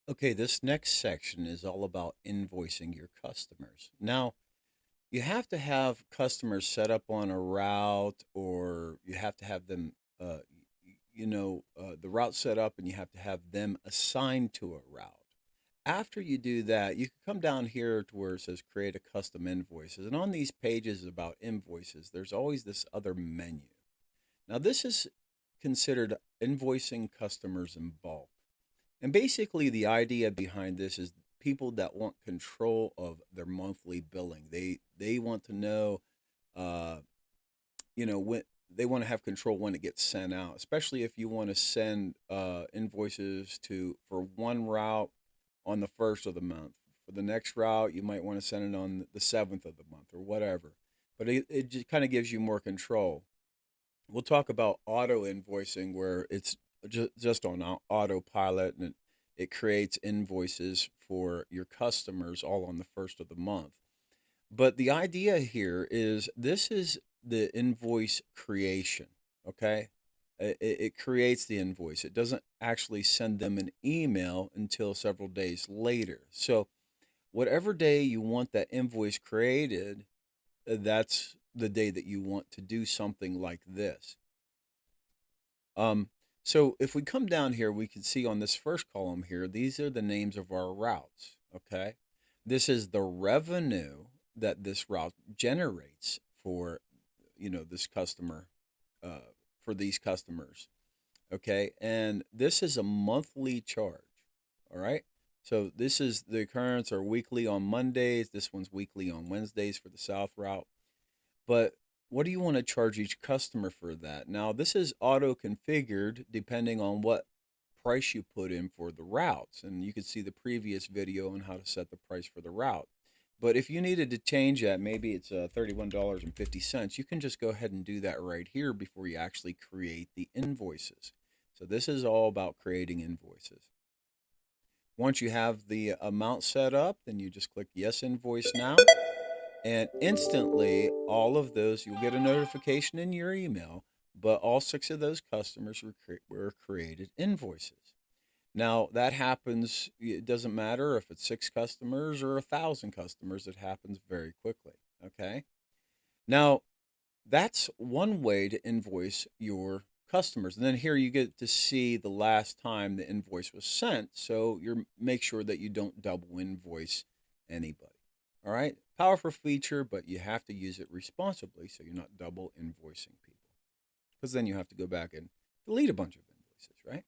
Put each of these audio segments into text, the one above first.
Okay, this next section is all about invoicing your customers. Now, you have to have customers set up on a route, or you have to have them, the route set up, and you have to have them assigned to a route. After you do that, you can come down here to where it says create a custom invoices. And on these pages about invoices, there's always this other menu. Now, this is considered invoicing customers in bulk. And basically, the idea behind this is people that want control of their monthly billing. They want to know, uh, when they want to have control when it gets sent out, especially if you want to send invoices to for one route on the first of the month. For the next route, you might want to send it on the seventh of the month or whatever. But it just kind of gives you more control. We'll talk about auto invoicing where it's just on autopilot, and it creates invoices for your customers all on the first of the month. But the idea here is this is the invoice creation, okay? It creates the invoice. It doesn't actually send them an email until several days later. So, whatever day you want that invoice created, that's the day that you want to do something like this. Um, so if we come down here, we can see on this first column here, these are the names of our routes. Okay. This is the revenue that this route generates for, this customer, uh, for these customers. Okay. And this is a monthly charge. All right. So this is the occurrence or weekly on Mondays. This one's weekly on Wednesdays for the South route. But what do you want to charge each customer for that? Now, this is auto configured depending on what price you put in for the routes. And you can see the previous video on how to set the price for the route. But if you needed to change that, maybe it's $31.50, you can just go ahead and do that right here before you actually create the invoices. So this is all about creating invoices. Once you have the amount set up, then you just click Yes Invoice Now. And instantly, all of those, you'll get a notification in your email, but all six of those customers were created invoices. Now, that happens, it doesn't matter if it's six customers or 1,000 customers, it happens very quickly. Okay. Now, that's one way to invoice your customers. And then here you get to see the last time the invoice was sent. So you make sure that you don't double invoice anybody. All right. Powerful feature, but you have to use it responsibly so you're not double invoicing people. Because then you have to go back and delete a bunch of invoices, right?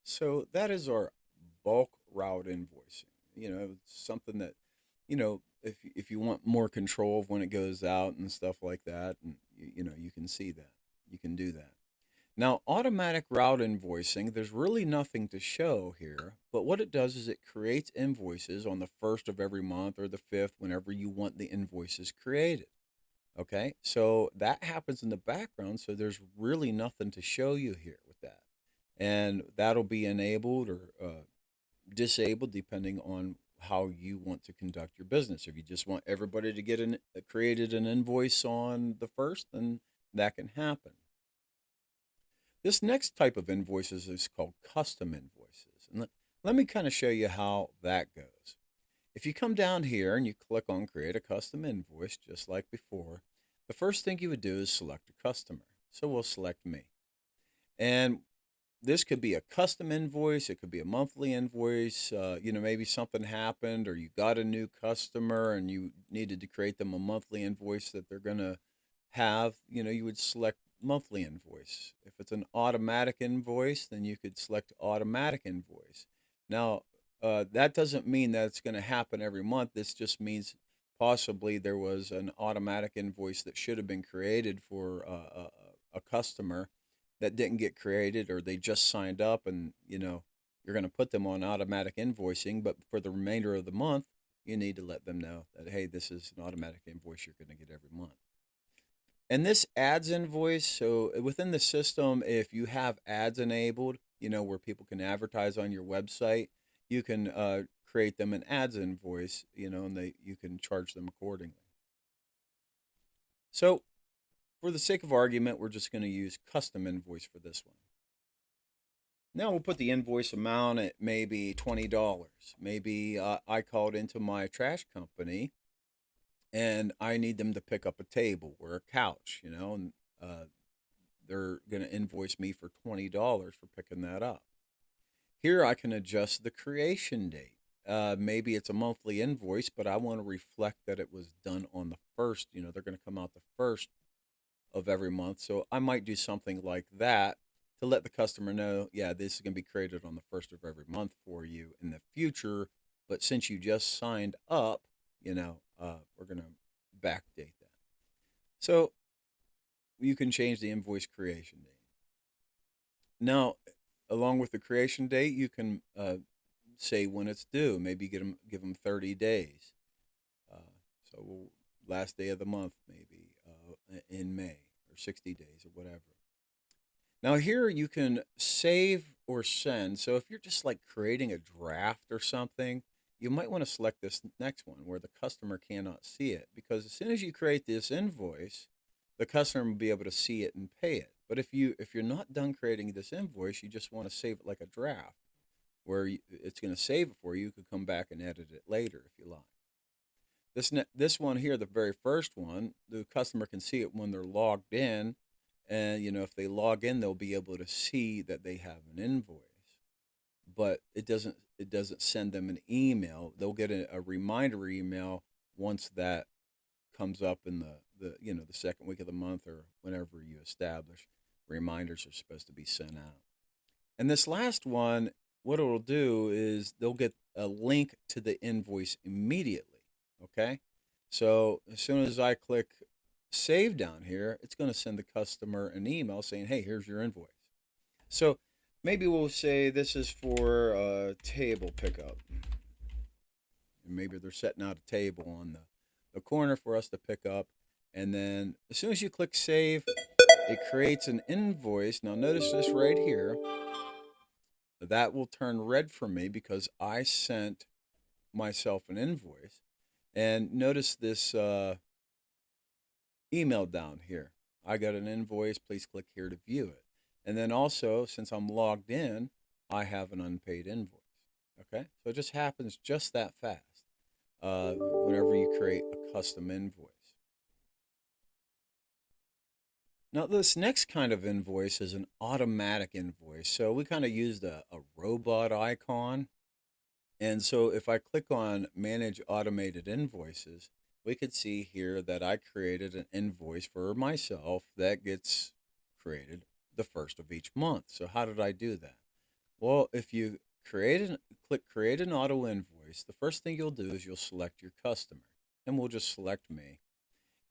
So that is our bulk route invoicing. It's something that, if you want more control of when it goes out and stuff like that, and you can see that. You can do that. Now, automatic route invoicing, there's really nothing to show here, but what it does is it creates invoices on the first of every month or the fifth whenever you want the invoices created. Okay, so that happens in the background, so there's really nothing to show you here with that. And that'll be enabled or disabled depending on how you want to conduct your business. If you just want everybody to get created an invoice on the first, then that can happen. This next type of invoices is called custom invoices. And let me kind of show you how that goes. If you come down here and you click on create a custom invoice, just like before, the first thing you would do is select a customer. So we'll select me. And this could be a custom invoice. It could be a monthly invoice. Maybe something happened or you got a new customer and you needed to create them a monthly invoice that they're going to have. You would select monthly invoice. If it's an automatic invoice, then you could select automatic invoice. Now, that doesn't mean that it's going to happen every month. This just means possibly there was an automatic invoice that should have been created for a customer that didn't get created, or they just signed up, and you're going to put them on automatic invoicing, but for the remainder of the month you need to let them know that, hey, this is an automatic invoice you're going to get every month. And this ads invoice, so within the system, if you have ads enabled, where people can advertise on your website, you can create them an ads invoice, and you can charge them accordingly. So for the sake of argument, we're just going to use custom invoice for this one. Now we'll put the invoice amount at maybe $20. Maybe I called into my trash company and I need them to pick up a table or a couch, and uh, they're going to invoice me for $20 for picking that up. Here I can adjust the creation date. Maybe it's a monthly invoice, but I want to reflect that it was done on the first. They're going to come out the first of every month. So I might do something like that to let the customer know, yeah, this is going to be created on the first of every month for you in the future. But since you just signed up, we're going to backdate that. So you can change the invoice creation date. Now, along with the creation date, you can say when it's due. Maybe give them 30 days. Uh, so last day of the month, maybe in May, or 60 days or whatever. Now here you can save or send. So if you're just like creating a draft or something, you might want to select this next one where the customer cannot see it, because as soon as you create this invoice, the customer will be able to see it and pay it. But if you're not done creating this invoice, you just want to save it like a draft where it's going to save it for you. You could come back and edit it later if you like. This one here, the very first one, the customer can see it when they're logged in, and if they log in, they'll be able to see that they have an invoice. But it doesn't send them an email. They'll get a reminder email once that comes up in the second week of the month, or whenever you establish reminders are supposed to be sent out. And this last one, what it'll do is they'll get a link to the invoice immediately. Okay. So as soon as I click save down here, it's going to send the customer an email saying, hey, here's your invoice. So maybe we'll say this is for a table pickup. And maybe they're setting out a table on the corner for us to pick up. And then as soon as you click save, it creates an invoice. Now notice this right here. That will turn red for me because I sent myself an invoice. And notice this email down here. I got an invoice. Please click here to view it. And then also, since I'm logged in, I have an unpaid invoice. Okay? So it just happens just that fast whenever you create a custom invoice. Now, this next kind of invoice is an automatic invoice. So we kind of used a robot icon. And so if I click on Manage Automated Invoices, we could see here that I created an invoice for myself that gets created the first of each month. So how did I do that? Well, if you click Create an Auto Invoice, the first thing you'll do is you'll select your customer. And we'll just select me.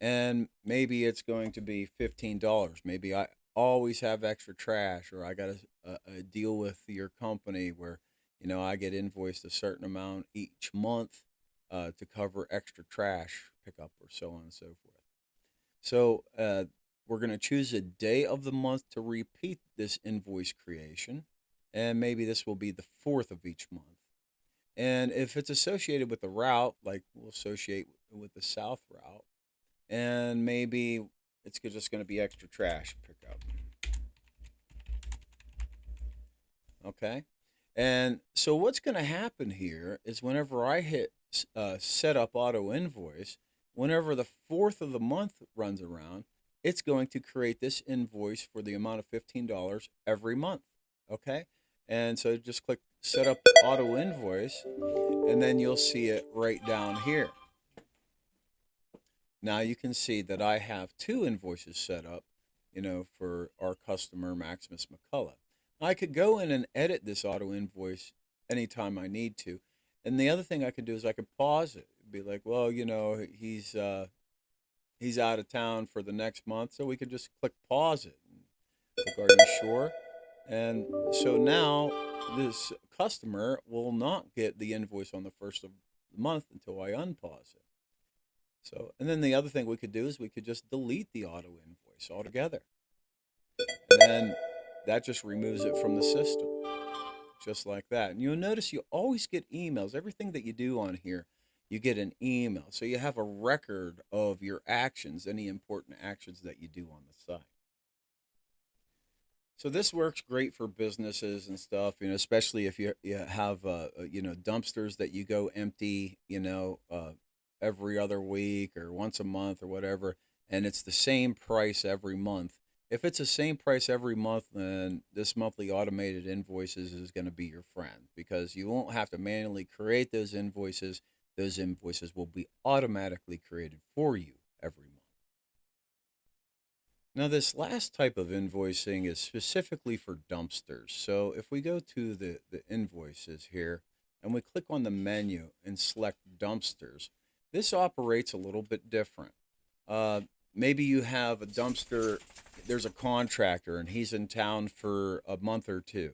And maybe it's going to be $15. Maybe I always have extra trash, or I got a deal with your company where I get invoiced a certain amount each month to cover extra trash pickup, or so on and so forth. So we're going to choose a day of the month to repeat this invoice creation, and maybe this will be the 4th of each month. And if it's associated with the route, like we'll associate with the south route, and maybe it's just going to be extra trash pickup. Okay. And so what's going to happen here is whenever I hit set up auto invoice, whenever the 4th of the month runs around, it's going to create this invoice for the amount of $15 every month. Okay. And so just click set up auto invoice, and then you'll see it right down here. Now you can see that I have 2 invoices set up, for our customer Maximus McCullough. I could go in and edit this auto invoice anytime I need to. And the other thing I could do is I could pause it. Be like, well, he's out of town for the next month, so we could just click pause it. Click, are you sure? And so now this customer will not get the invoice on the first of the month until I unpause it. So, and then the other thing we could do is we could just delete the auto invoice altogether. And then that just removes it from the system, just like that. And you'll notice you always get emails. Everything that you do on here, you get an email. So you have a record of your actions, any important actions that you do on the site. So this works great for businesses and stuff, especially if you have dumpsters that you go empty, every other week or once a month or whatever, and it's the same price every month. If it's the same price every month, then this monthly automated invoices is going to be your friend because you won't have to manually create those invoices. Those invoices will be automatically created for you every month. Now, this last type of invoicing is specifically for dumpsters. So if we go to the invoices here and we click on the menu and select dumpsters, this operates a little bit different. Uh, Maybe you have a dumpster, there's a contractor and he's in town for a month or two.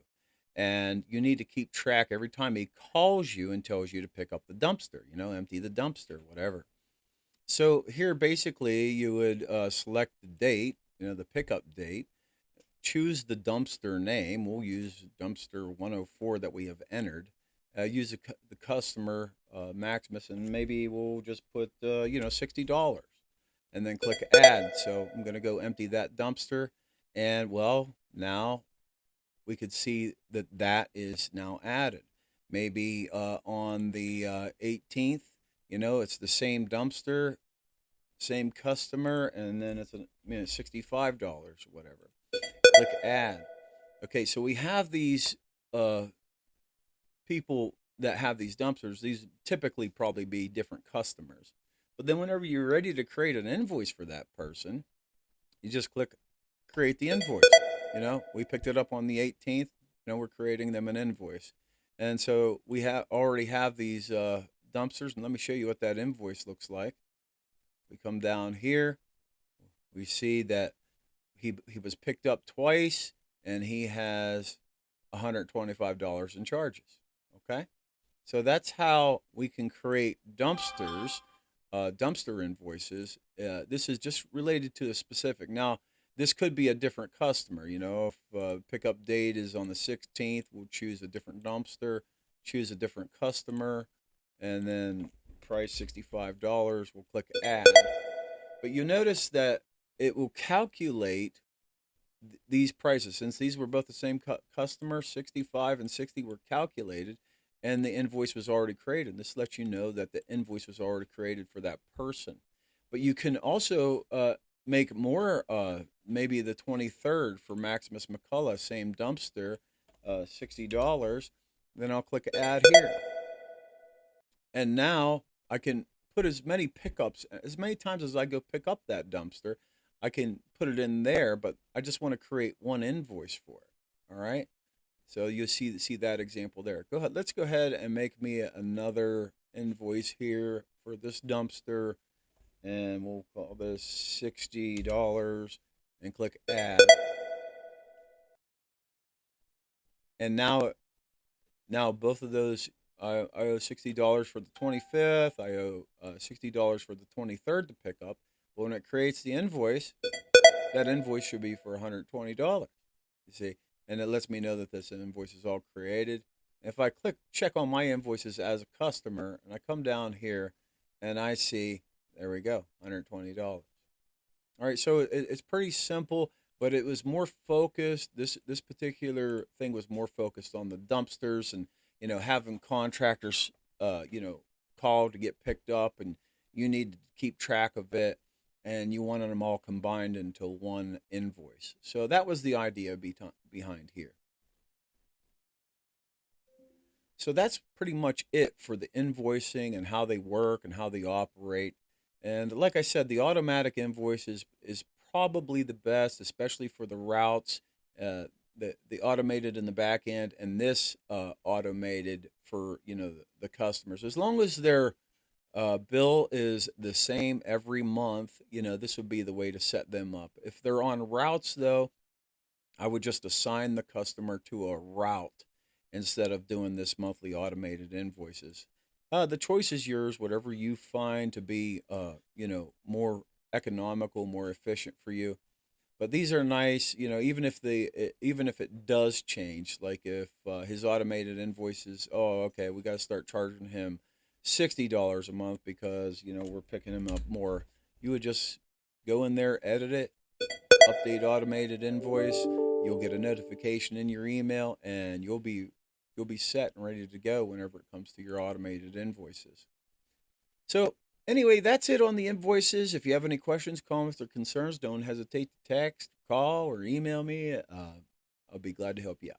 And you need to keep track every time he calls you and tells you to pick up the dumpster, empty the dumpster, whatever. So here, basically, you would select the date, the pickup date, choose the dumpster name. We'll use dumpster 104 that we have entered. Use the customer Maximus, and maybe we'll just put $60, and then click add. So I'm going to go empty that dumpster, and well, now we could see that that is now added. Maybe on the 18th, it's the same dumpster, same customer, and then it's $65 or whatever. Click add. Okay, so we have these uh, people that have these dumpsters. These typically probably be different customers. But then whenever you're ready to create an invoice for that person, you just click create the invoice. We picked it up on the 18th. We're creating them an invoice. And so we already have these dumpsters. And let me show you what that invoice looks like. We come down here. We see that he was picked up twice and he has $125 in charges. Okay? So that's how we can create dumpster invoices. This is just related to a specific. Now, this could be a different customer. If pickup date is on the 16th, we'll choose a different dumpster, choose a different customer, and then price $65. We'll click add. But you notice that it will calculate these prices. Since these were both the same customer, 65 and 60 were calculated, and the invoice was already created. This lets you know that the invoice was already created for that person. But you can also make more, maybe the 23rd for Maximus McCullough, same dumpster, $60. Then I'll click add here. And now I can put as many pickups, as many times as I go pick up that dumpster, I can put it in there, but I just want to create one invoice for it. All right. So you'll see that example there. Go ahead. Let's go ahead and make me another invoice here for this dumpster. And we'll call this $60 and click add. And now both of those, I owe $60 for the 25th. I owe $60 for the 23rd to pick up. But when it creates the invoice, that invoice should be for $120. You see, and it lets me know that this invoice is all created. If I click check on my invoices as a customer, and I come down here, and I see, there we go, $120. All right, so it's pretty simple, but it was more focused. This particular thing was more focused on the dumpsters and having contractors call to get picked up, and you need to keep track of it, and you wanted them all combined into one invoice. So that was the idea behind here. So that's pretty much it for the invoicing and how they work and how they operate. And like I said, the automatic invoice is probably the best, especially for the routes, the automated in the back end, and this automated for the customers. As long as their bill is the same every month, this would be the way to set them up. If they're on routes, though, I would just assign the customer to a route instead of doing this monthly automated invoices. The choice is yours, whatever you find to be, more economical, more efficient for you. But these are nice, even if it does change, like if his automated invoices, oh, okay, we got to start charging him $60 a month because we're picking him up more. You would just go in there, edit it, update automated invoice, You'll get a notification in your email, and you'll be set and ready to go whenever it comes to your automated invoices. So anyway, that's it on the invoices. If you have any questions, comments, or concerns, don't hesitate to text, call, or email me. I'll be glad to help you out.